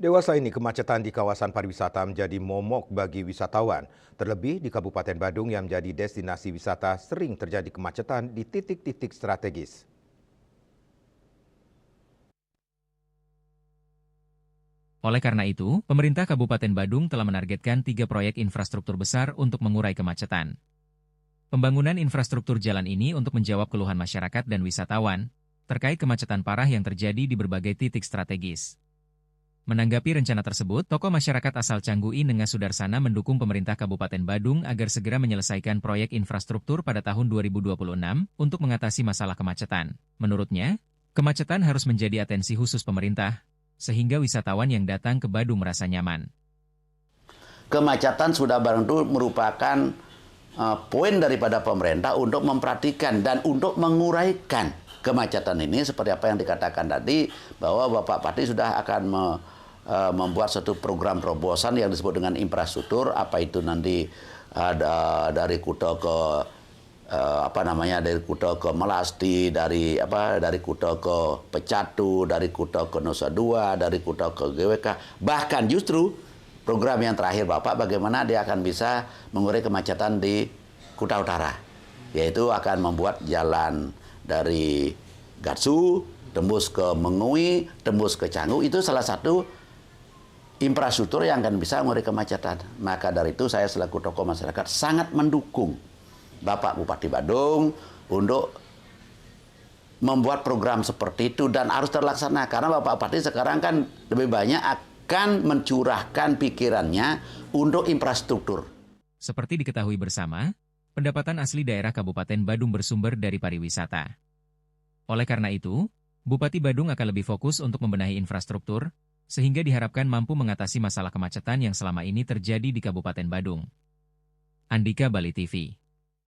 Dewasa ini kemacetan di kawasan pariwisata menjadi momok bagi wisatawan. Terlebih di Kabupaten Badung yang menjadi destinasi wisata sering terjadi kemacetan di titik-titik strategis. Oleh karena itu, pemerintah Kabupaten Badung telah menargetkan 3 proyek infrastruktur besar untuk mengurai kemacetan. Pembangunan infrastruktur jalan ini untuk menjawab keluhan masyarakat dan wisatawan terkait kemacetan parah yang terjadi di berbagai titik strategis. Menanggapi rencana tersebut, tokoh masyarakat asal Canggui Nenga Sudarsana mendukung pemerintah Kabupaten Badung agar segera menyelesaikan proyek infrastruktur pada tahun 2026 untuk mengatasi masalah kemacetan. Menurutnya, kemacetan harus menjadi atensi khusus pemerintah, sehingga wisatawan yang datang ke Badung merasa nyaman. Kemacetan sudah barang tentu merupakan poin daripada pemerintah untuk memperhatikan dan untuk menguraikan kemacetan ini seperti apa yang dikatakan tadi bahwa Bapak Pati sudah akan membuat satu program terobosan yang disebut dengan infrastruktur, apa itu nanti dari Kuta ke dari Kuta ke Melasti, dari Kuta ke Pecatu, dari Kuta ke Nusa Dua, dari Kuta ke GWK, bahkan justru program yang terakhir Bapak bagaimana dia akan bisa mengurai kemacetan di Kuta Utara, yaitu akan membuat jalan dari Gatsu, tembus ke Mengui, tembus ke Canggu, itu salah satu infrastruktur yang akan bisa mengurai kemacetan. Maka dari itu saya selaku tokoh masyarakat sangat mendukung Bapak Bupati Badung untuk membuat program seperti itu dan harus terlaksana. Karena Bapak Bupati sekarang kan lebih banyak akan mencurahkan pikirannya untuk infrastruktur. Seperti diketahui bersama, pendapatan asli daerah Kabupaten Badung bersumber dari pariwisata. Oleh karena itu, Bupati Badung akan lebih fokus untuk membenahi infrastruktur, sehingga diharapkan mampu mengatasi masalah kemacetan yang selama ini terjadi di Kabupaten Badung. Andika Bali TV.